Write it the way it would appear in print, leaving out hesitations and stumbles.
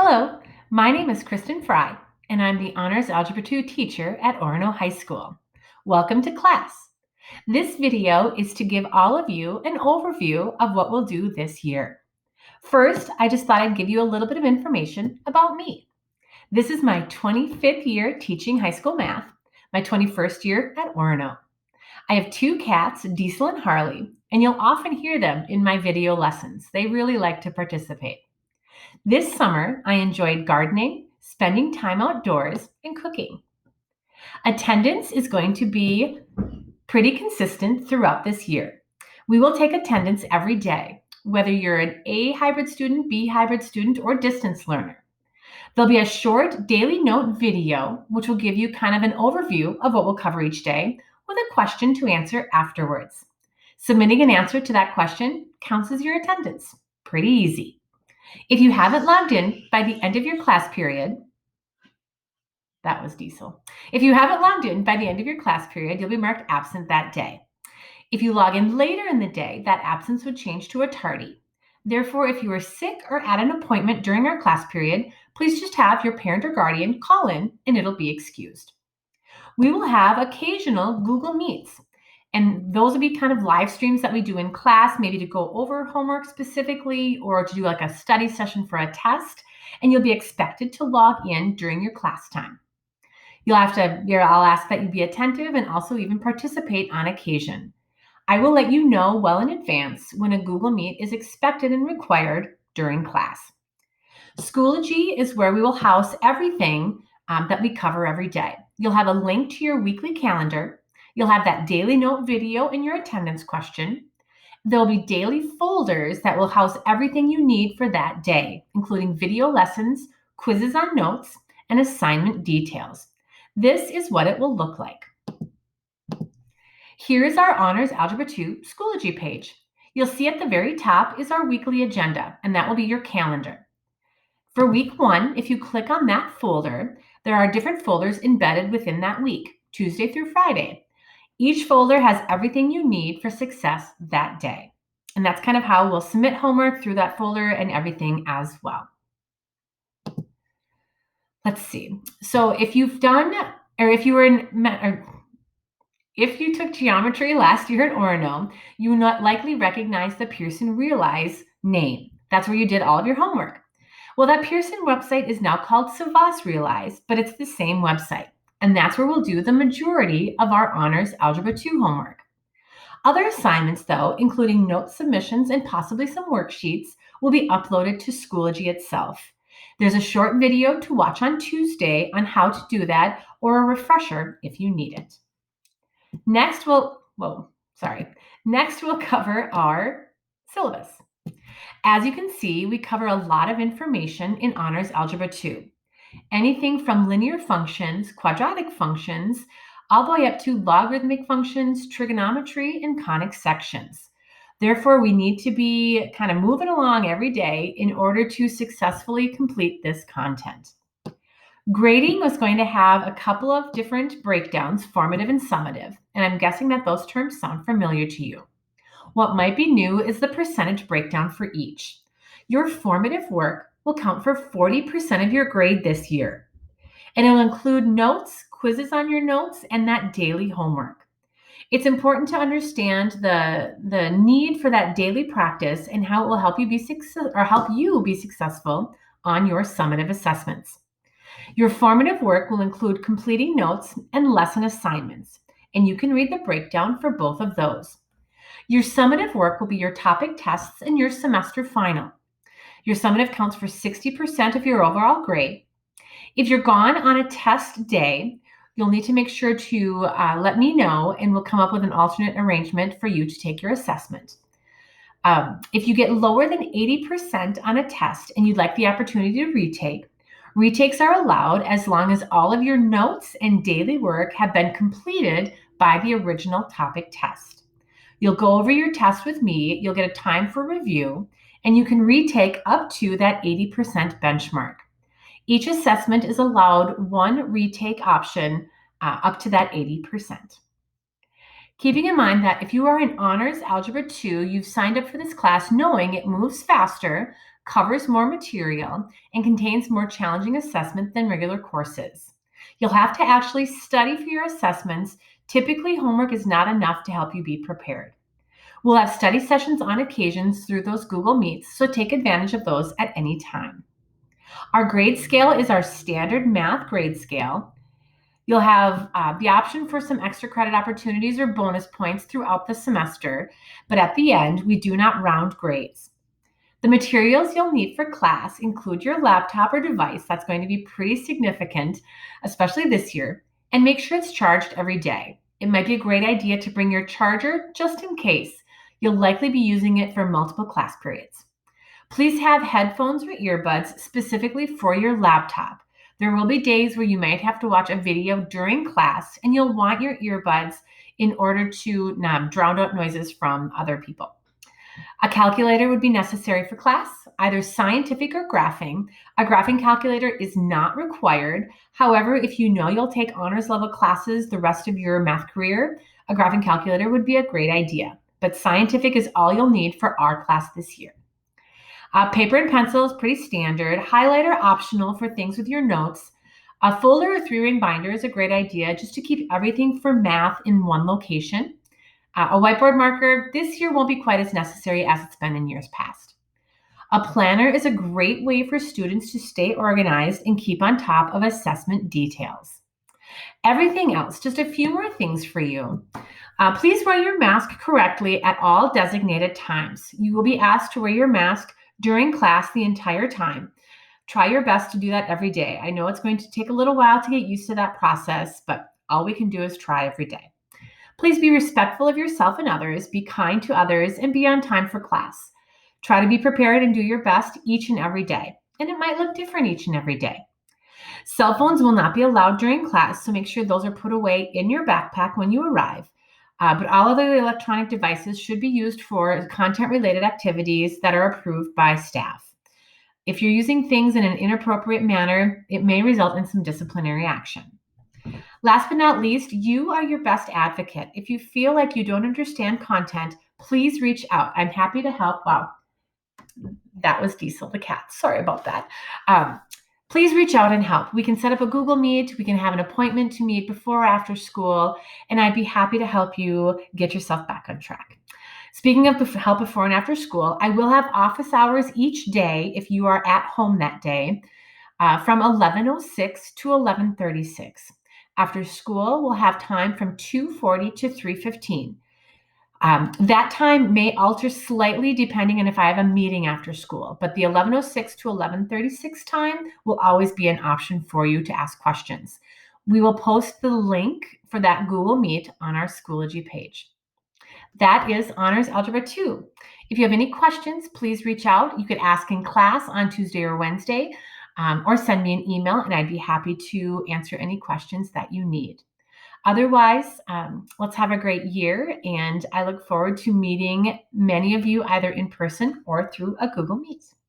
Hello, my name is Kristen Fry, and I'm the Honors Algebra 2 teacher at Orono High School. Welcome to class. This video is to give all of you an overview of what we'll do this year. First, I just thought I'd give you a little bit of information about me. This is my 25th year teaching high school math, my 21st year at Orono. I have two cats, Diesel and Harley, and you'll often hear them in my video lessons. They really like to participate. This summer, I enjoyed gardening, spending time outdoors, and cooking. Attendance is going to be pretty consistent throughout this year. We will take attendance every day, whether you're an A hybrid student, B hybrid student, or distance learner. There'll be a short daily note video, which will give you kind of an overview of what we'll cover each day with a question to answer afterwards. Submitting an answer to that question counts as your attendance. Pretty easy. If you haven't logged in by the end of your class period, that was Diesel. If you haven't logged in by the end of your class period, you'll be marked absent that day. If you log in later in the day, that absence would change to a tardy. Therefore, if you are sick or at an appointment during our class period, please just have your parent or guardian call in and it'll be excused. We will have occasional Google Meets, and those will be kind of live streams that we do in class, maybe to go over homework specifically or to do like a study session for a test, and you'll be expected to log in during your class time. I'll ask that you be attentive and also even participate on occasion. I will let you know well in advance when a Google Meet is expected and required during class. Schoology is where we will house everything that we cover every day. You'll have a link to your weekly calendar. You'll have that daily note video and your attendance question. There'll be daily folders that will house everything you need for that day, including video lessons, quizzes on notes, and assignment details. This is what it will look like. Here's our Honors Algebra 2 Schoology page. You'll see at the very top is our weekly agenda, and that will be your calendar. For week 1, if you click on that folder, there are different folders embedded within that week, Tuesday through Friday. Each folder has everything you need for success that day. And that's kind of how we'll submit homework through that folder and everything as well. Let's see. So if you've done, or if you were in, if you took geometry last year at Orono, you would not likely recognize the Pearson Realize name. That's where you did all of your homework. Well, that Pearson website is now called Syllabus Realize, but it's the same website. And that's where we'll do the majority of our Honors Algebra 2 homework. Other assignments, though, including note submissions and possibly some worksheets, will be uploaded to Schoology itself. There's a short video to watch on Tuesday on how to do that, or a refresher if you need it. Next, we'll cover our syllabus. As you can see, we cover a lot of information in Honors Algebra 2. Anything from linear functions, quadratic functions, all the way up to logarithmic functions, trigonometry, and conic sections. Therefore, we need to be kind of moving along every day in order to successfully complete this content. Grading was going to have a couple of different breakdowns, formative and summative, and I'm guessing that those terms sound familiar to you. What might be new is the percentage breakdown for each. Your formative work will count for 40% of your grade this year, and it'll include notes, quizzes on your notes, and that daily homework. It's important to understand the need for that daily practice and how it will help you be successful on your summative assessments. Your formative work will include completing notes and lesson assignments, and you can read the breakdown for both of those. Your summative work will be your topic tests and your semester final. Your summative counts for 60% of your overall grade. If you're gone on a test day, you'll need to make sure to let me know, and we'll come up with an alternate arrangement for you to take your assessment. If you get lower than 80% on a test and you'd like the opportunity to retake, retakes are allowed as long as all of your notes and daily work have been completed by the original topic test. You'll go over your test with me, you'll get a time for review, and you can retake up to that 80% benchmark. Each assessment is allowed one retake option up to that 80%. Keeping in mind that if you are in Honors Algebra 2, you've signed up for this class knowing it moves faster, covers more material, and contains more challenging assessment than regular courses. You'll have to actually study for your assessments. Typically, homework is not enough to help you be prepared. We'll have study sessions on occasions through those Google Meets, so take advantage of those at any time. Our grade scale is our standard math grade scale. You'll have the option for some extra credit opportunities or bonus points throughout the semester, but at the end, we do not round grades. The materials you'll need for class include your laptop or device. That's going to be pretty significant, especially this year, and make sure it's charged every day. It might be a great idea to bring your charger just in case. You'll likely be using it for multiple class periods. Please have headphones or earbuds specifically for your laptop. There will be days where you might have to watch a video during class, and you'll want your earbuds in order to drown out noises from other people. A calculator would be necessary for class, either scientific or graphing. A graphing calculator is not required. However, if you know you'll take honors level classes the rest of your math career, a graphing calculator would be a great idea. But scientific is all you'll need for our class this year. Paper and pencil is pretty standard. Highlighter optional for things with your notes. A folder or 3-ring binder is a great idea just to keep everything for math in one location. A whiteboard marker this year won't be quite as necessary as it's been in years past. A planner is a great way for students to stay organized and keep on top of assessment details. Everything else, just a few more things for you. Please wear your mask correctly at all designated times. You will be asked to wear your mask during class the entire time. Try your best to do that every day. I know it's going to take a little while to get used to that process, but all we can do is try every day. Please be respectful of yourself and others, be kind to others, and be on time for class. Try to be prepared and do your best each and every day, and it might look different each and every day. Cell phones will not be allowed during class, so make sure those are put away in your backpack when you arrive. But all other electronic devices should be used for content-related activities that are approved by staff. If you're using things in an inappropriate manner, it may result in some disciplinary action. Last but not least, you are your best advocate. If you feel like you don't understand content, please reach out. I'm happy to help. Wow, that was Diesel the cat. Sorry about that. Please reach out and help. We can set up a Google Meet. We can have an appointment to meet before or after school, and I'd be happy to help you get yourself back on track. Speaking of help before and after school, I will have office hours each day if you are at home that day from 11:06 to 11:36. After school, we'll have time from 2:40 to 3:15. That time may alter slightly depending on if I have a meeting after school, but the 11:06 to 11:36 time will always be an option for you to ask questions. We will post the link for that Google Meet on our Schoology page. That is Honors Algebra 2. If you have any questions, please reach out. You could ask in class on Tuesday or Wednesday, or send me an email, and I'd be happy to answer any questions that you need. Otherwise, let's have a great year, and I look forward to meeting many of you either in person or through a Google Meet.